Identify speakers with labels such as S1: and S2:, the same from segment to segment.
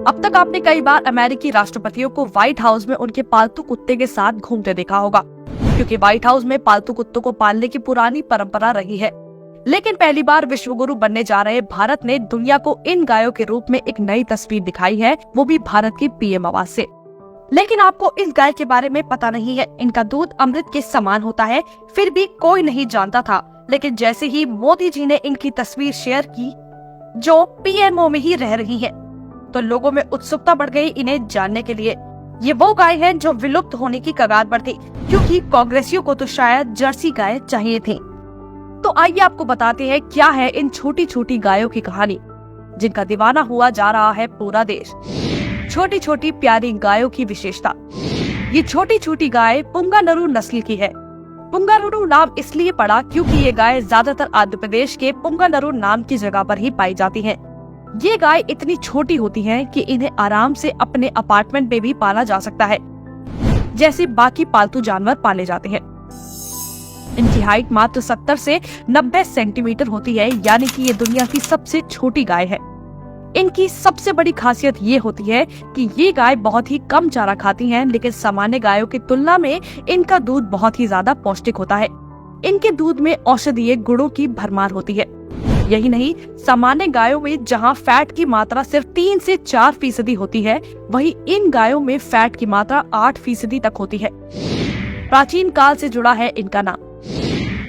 S1: अब तक आपने कई बार अमेरिकी राष्ट्रपतियों को व्हाइट हाउस में उनके पालतू कुत्ते के साथ घूमते देखा होगा, क्योंकि व्हाइट हाउस में पालतू कुत्तों को पालने की पुरानी परंपरा रही है। लेकिन पहली बार विश्वगुरु बनने जा रहे भारत ने दुनिया को इन गायों के रूप में एक नई तस्वीर दिखाई है, वो भी भारत की पीएम आवाज से। लेकिन आपको इस गाय के बारे में पता नहीं है। इनका दूध अमृत के समान होता है, फिर भी कोई नहीं जानता था। लेकिन जैसे ही मोदी जी ने इनकी तस्वीर शेयर की, जो पीएमओ में ही रह रही है, तो लोगों में उत्सुकता बढ़ गई इन्हें जानने के लिए। ये वो गाय है जो विलुप्त होने की कगार पर थी, क्योंकि कांग्रेसियों को तो शायद जर्सी गाय चाहिए थी। तो आइए आपको बताते हैं क्या है इन छोटी छोटी गायों की कहानी, जिनका दीवाना हुआ जा रहा है पूरा देश। छोटी छोटी प्यारी गायों की विशेषता। ये छोटी छोटी गाय पुंगानुरु नस्ल की है। पुंगानुरु नाम इसलिए पड़ा क्योंकि ये गाय ज्यादातर आंध्र प्रदेश के पुंगानुरु नाम की जगह पर ही पाई जाती है। ये गाय इतनी छोटी होती हैं कि इन्हें आराम से अपने अपार्टमेंट में भी पाला जा सकता है, जैसे बाकी पालतू जानवर पाले जाते हैं। इनकी हाइट मात्र 70 से 90 सेंटीमीटर होती है, यानी कि ये दुनिया की सबसे छोटी गाय है। इनकी सबसे बड़ी खासियत ये होती है कि ये गाय बहुत ही कम चारा खाती हैं, लेकिन सामान्य गायों की तुलना में इनका दूध बहुत ही ज्यादा पौष्टिक होता है। इनके दूध में औषधीय गुणों की भरमार होती है। यही नहीं, सामान्य गायों में जहां फैट की मात्रा सिर्फ 3 से 4% होती है, वहीं इन गायों में फैट की मात्रा 8% तक होती है। प्राचीन काल से जुड़ा है इनका नाम।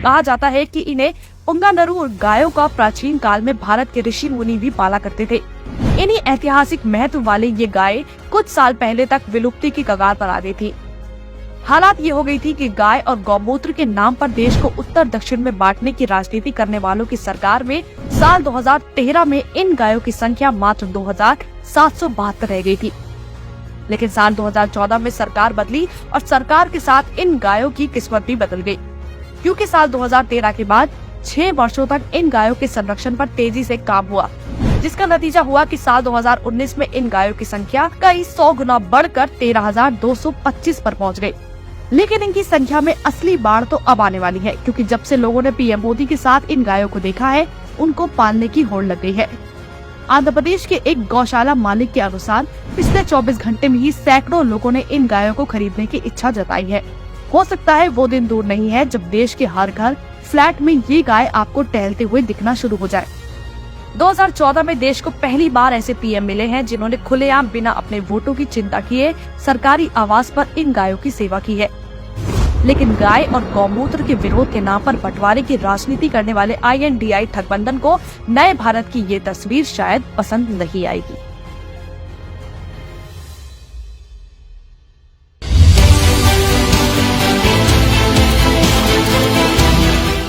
S1: कहा जाता है कि इन्हें पुंगानुरु गायों का प्राचीन काल में भारत के ऋषि मुनि भी पाला करते थे। इन्हीं ऐतिहासिक महत्व वाली ये गाय कुछ साल पहले तक विलुप्ति की कगार पर आ गई थी। हालात ये हो गई थी कि गाय और गौमूत्र के नाम पर देश को उत्तर दक्षिण में बांटने की राजनीति करने वालों की सरकार में साल 2013 में इन गायों की संख्या मात्र 2772 रह गई थी। लेकिन साल 2014 में सरकार बदली और सरकार के साथ इन गायों की किस्मत भी बदल गई, क्योंकि साल 2013 के बाद 6 वर्षों तक इन गायों के संरक्षण पर तेजी से काम हुआ, जिसका नतीजा हुआ कि साल 2019 में इन गायों की संख्या कई 100 गुना बढ़कर 13,225 पर पहुंच गई। लेकिन इनकी संख्या में असली बाढ़ तो अब आने वाली है, क्योंकि जब से लोगों ने पीएम मोदी के साथ इन गायों को देखा है, उनको पालने की होड़ लग गई है। आंध्र प्रदेश के एक गौशाला मालिक के अनुसार पिछले 24 घंटे में ही सैकड़ों लोगों ने इन गायों को खरीदने की इच्छा जताई है। हो सकता है वो दिन दूर नहीं है जब देश के हर घर फ्लैट में ये गाय आपको टहलते हुए दिखना शुरू हो जाए। 2014 में देश को पहली बार ऐसे पीएम मिले हैं जिन्होंने खुलेआम बिना अपने वोटों की चिंता किए सरकारी आवास पर इन गायों की सेवा की है। लेकिन गाय और गौमूत्र के विरोध के नाम पर बंटवारे की राजनीति करने वाले INDI ठगबंधन को नए भारत की ये तस्वीर शायद पसंद नहीं आएगी।